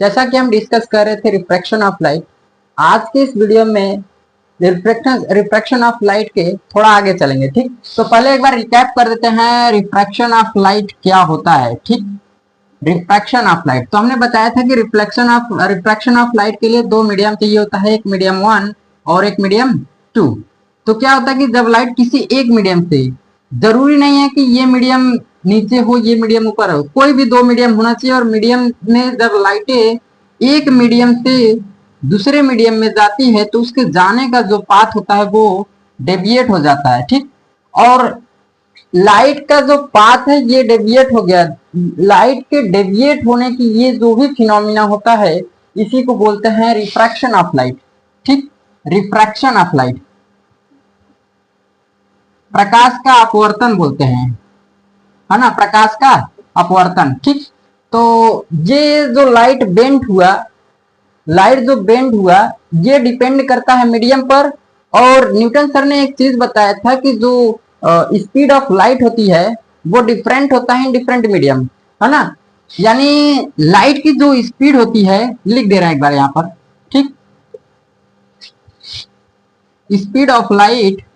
जैसा कि हम डिस्कस कर रहे थे रिफ्रैक्शन ऑफ लाइट, आज के इस वीडियो में रिफ्रैक्शन ऑफ लाइट के थोड़ा आगे चलेंगे। ठीक, तो पहले एक बार रिकैप कर देते हैं रिफ्रैक्शन ऑफ लाइट क्या होता है। ठीक, रिफ्रैक्शन ऑफ लाइट तो हमने बताया था कि रिफ्रैक्शन ऑफ लाइट के लिए दो मीडियम चाहिए होता है, एक मीडियम 1 और एक मीडियम 2। तो क्या होता है कि जब लाइट किसी एक मीडियम से, जरूरी नहीं है कि ये मीडियम नीचे हो ये मीडियम ऊपर हो, कोई भी दो मीडियम होना चाहिए, और मीडियम में जब लाइटें एक मीडियम से दूसरे मीडियम में जाती है तो उसके जाने का जो पाथ होता है वो डेविएट हो जाता है। ठीक, और लाइट का जो पाथ है ये डेविएट हो गया, लाइट के डेविएट होने की ये जो भी फिनोमिना होता है इसी को बोलते हैं रिफ्रैक्शन ऑफ लाइट। ठीक, रिफ्रैक्शन ऑफ लाइट, प्रकाश का अपवर्तन बोलते हैं, है ना, प्रकाश का अपवर्तन। ठीक, तो ये जो लाइट जो बेंड हुआ ये डिपेंड करता है मीडियम पर। और न्यूटन सर ने एक चीज बताया था कि जो स्पीड ऑफ लाइट होती है वो डिफरेंट होता है इन डिफरेंट मीडियम, है ना। यानी लाइट की जो स्पीड होती है, लिख दे रहा है एक बार यहां पर। ठीक, speed of light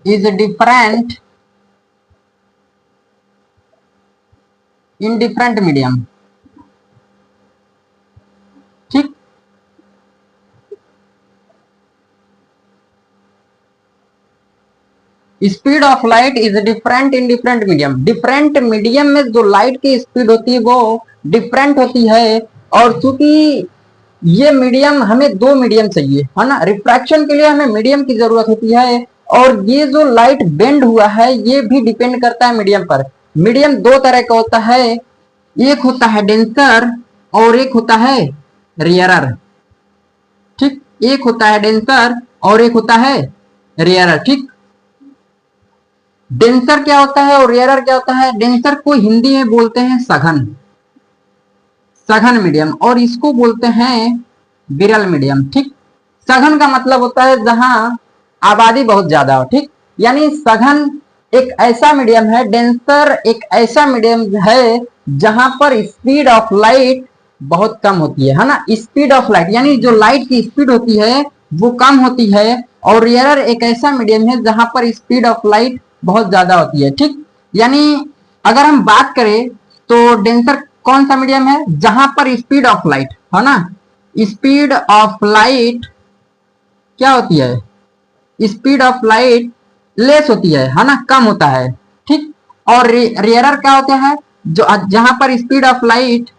is different in different medium। ठीक, speed of light is different in different medium. Different medium में जो लाइट की स्पीड होती है वो डिफरेंट होती है। और चूंकि ये मीडियम, हमें दो मीडियम चाहिए, है ना, रिफ्रैक्शन के लिए हमें मीडियम की जरूरत होती है। और ये जो लाइट बेंड हुआ है ये भी डिपेंड करता है मीडियम पर। मीडियम दो तरह का होता है, एक होता है डेंसर और एक होता है रेयरर। ठीक, एक होता है डेंसर और एक होता है रेयरर। ठीक, डेंसर क्या होता है और रेयरर क्या होता है? डेंसर को हिंदी में बोलते हैं सघन मीडियम, और इसको बोलते हैं विरल मीडियम। ठीक, सघन का मतलब होता है जहां आबादी बहुत ज्यादा हो। ठीक, यानी सघन एक ऐसा मीडियम है, डेंसर एक ऐसा मीडियम है जहां पर स्पीड ऑफ लाइट बहुत कम होती है ना। स्पीड ऑफ लाइट यानी जो लाइट की स्पीड होती है वो कम होती है। और रेयरर एक ऐसा मीडियम है जहां पर स्पीड ऑफ लाइट बहुत ज्यादा होती है। ठीक, यानी अगर हम बात करें तो डेंसर कौन सा मीडियम है? जहां पर स्पीड ऑफ लाइट, है ना, स्पीड ऑफ लाइट क्या होती है? स्पीड ऑफ लाइट लेस होती है ना, कम होता है। ठीक, और रेयरर क्या होता है? जो जहां पर स्पीड ऑफ लाइट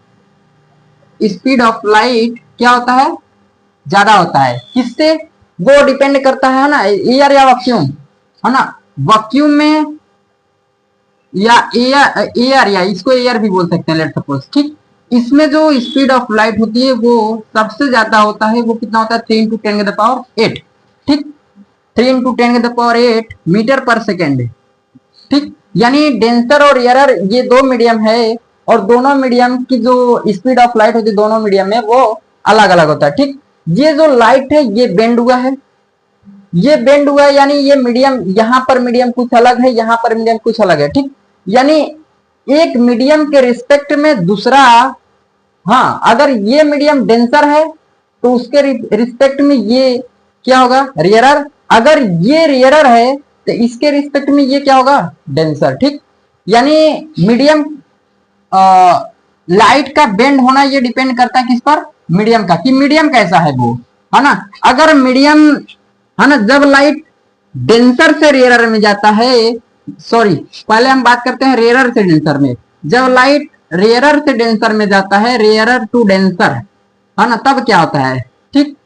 क्या होता है? ज्यादा होता है। किससे? वो डिपेंड करता है ना, एयर या वैक्यूम, है ना। वैक्यूम में या एयर या इसको एयर भी बोल सकते हैं, लेट सपोज। ठीक, इसमें जो स्पीड ऑफ लाइट होती है वो सबसे ज्यादा होता है। वो कितना होता है? 3 × 10⁸। ठीक, 3 × 10⁸ मीटर पर सेकेंड। ठीक, यानी डेंसर और रेयरर ये दो मीडियम है, और दोनों मीडियम की जो स्पीड ऑफ लाइट होती है दोनों मीडियम में वो अलग अलग होता है। ठीक, ये जो लाइट है ये बेंड हुआ है, यानी ये मीडियम, यहाँ पर मीडियम कुछ अलग है, यहाँ पर मीडियम कुछ अलग है। ठीक, यानी एक मीडियम के रिस्पेक्ट में दूसरा, हाँ, अगर ये मीडियम डेंसर है तो उसके रिस्पेक्ट में ये क्या होगा? रेयरर। अगर ये रेयरर है तो इसके रिस्पेक्ट में ये क्या होगा? डेंसर। ठीक, यानी मीडियम लाइट का बेंड होना ये डिपेंड करता है किस पर? मीडियम का, कि मीडियम कैसा है वो, है ना। अगर मीडियम, है ना, जब लाइट डेंसर से रेयरर में जाता है, सॉरी पहले हम बात करते हैं रेयरर से डेंसर में। जब लाइट रेयरर से डेंसर में जाता है, रेयरर टू डेंसर, है ना, तब क्या होता है? ठीक,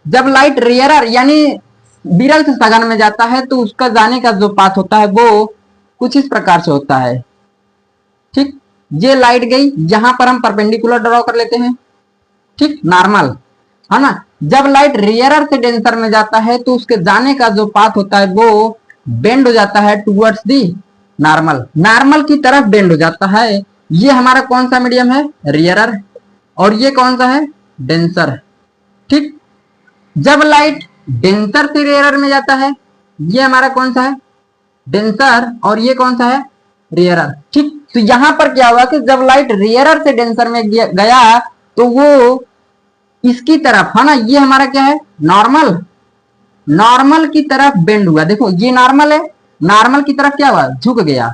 जब लाइट रेयरर यानी विरल से सघन में जाता है तो उसका जाने का जो पाथ होता है वो कुछ इस प्रकार से होता है। ठीक, ये लाइट गई, यहां पर हम परपेंडिकुलर ड्रॉ कर लेते हैं। ठीक, नॉर्मल, है ना। जब लाइट रेयरर से डेंसर में जाता है तो उसके जाने का जो पाथ होता है वो बेंड हो जाता है टुवर्ड्स दी नॉर्मल की तरफ बेंड हो जाता है। ये हमारा कौन सा मीडियम है? रेयरर। और ये कौन सा है? डेंसर। ठीक, जब लाइट डेंसर से रेयरर में जाता है, ये हमारा कौन सा है? डेंसर, और ये कौन सा है? रेयरर। ठीक, तो यहां पर क्या हुआ कि जब लाइट रेयरर से डेंसर में गया तो वो इसकी तरफ, है ना, ये हमारा क्या है, नॉर्मल, नॉर्मल की तरफ बेंड हुआ। देखो ये नॉर्मल है, नॉर्मल की तरफ क्या हुआ, झुक गया।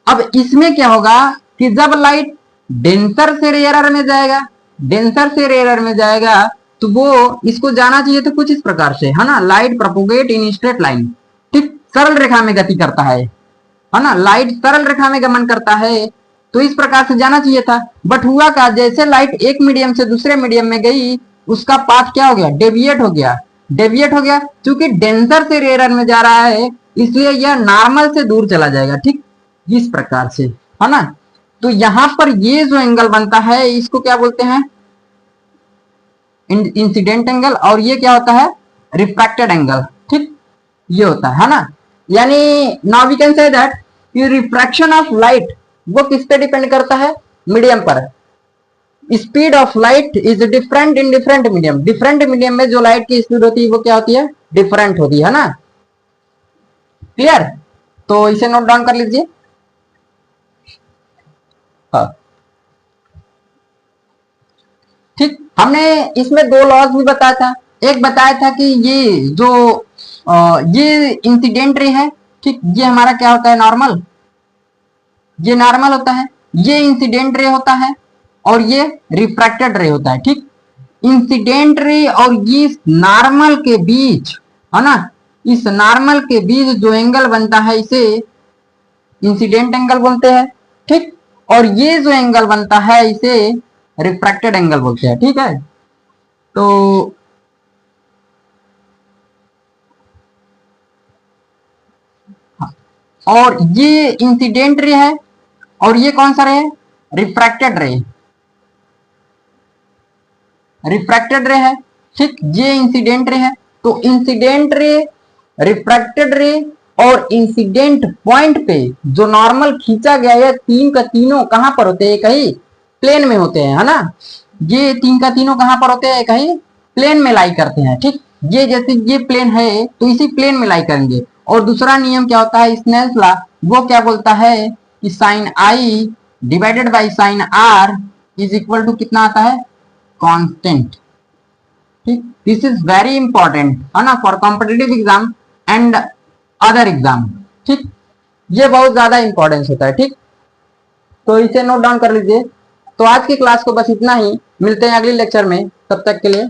अब इसमें क्या होगा कि जब लाइट डेंसर से रेयरर में जाएगा, डेंसर से रेयरर में जाएगा तो वो इसको जाना चाहिए तो कुछ इस प्रकार से, है ना, light propagate in straight line, ठीक, सरल रेखा में गति करता है ना, लाइट सरल रेखा में गमन करता है, तो इस प्रकार से जाना चाहिए था। बट हुआ क्या, जैसे लाइट एक मीडियम से दूसरे मीडियम में गई, उसका पाथ क्या हो गया, डेविएट हो गया, डेविएट हो गया। क्योंकि डेंसर से रेयरर में जा रहा है इसलिए यह नॉर्मल से दूर चला जाएगा, ठीक, इस प्रकार से, है ना। तो यहां पर ये जो एंगल बनता है इसको क्या बोलते हैं, इंसिडेंट एंगल, और ये क्या होता है, रिफ्रैक्टेड एंगल, ठीक, ये होता है ना। यानी now we can say that ये रिफ्रैक्शन ऑफ लाइट वो किस पे डिपेंड करता है, मीडियम पर। Speed of light is different in different medium, different medium में जो लाइट की स्पीड होती है वो क्या होती है, डिफरेंट होती है ना। क्लियर, तो इसे नोट डाउन कर लीजिए। हाँ ठीक, हमने इसमें दो लॉज भी बताया था। एक बताया था कि ये जो ये इंसिडेंट रे है, ठीक, ये हमारा क्या होता है, नॉर्मल, ये नॉर्मल होता है, ये इंसिडेंट रे होता है, और ये रिफ्रैक्टेड रे होता है, ठीक। इंसिडेंट रे और ये नॉर्मल के बीच, है ना, इस नॉर्मल के बीच जो एंगल बनता है इसे इंसिडेंट एंगल बोलते हैं, ठीक। और ये जो एंगल बनता है इसे रिफ्रैक्टेड एंगल बोलते हैं, ठीक है। तो और ये इंसिडेंट रे है और ये कौन सा रे है, रिफ्रैक्टेड रे, रिफ्रैक्टेड रे है, ठीक, ये इंसिडेंट रे है। तो इंसिडेंट रे, रिफ्रैक्टेड रे और इंसिडेंट पॉइंट पे जो नॉर्मल खींचा गया है, तीन का तीनों कहां पर होते हैं, कहीं प्लेन में होते हैं, है ना। ये तीन का तीनों कहां पर होते हैं, कहीं प्लेन में लाई करते हैं, ठीक। ये जैसे ये प्लेन है तो इसी प्लेन में लाई करेंगे। और दूसरा नियम क्या होता है, स्नेल्स लॉ, वो क्या बोलता है कि sine i divided by sine r is equal to कितना आता है, कांस्टेंट, ठीक। दिस इज वेरी इंपॉर्टेंट, है ना, for competitive exam and other exam, ठीक, ये बहुत ज्यादा इंपॉर्टेंस होता है, ठीक। तो इसे नोट डाउन कर लीजिए। तो आज की क्लास को बस इतना ही, मिलते हैं अगले लेक्चर में, तब तक के लिए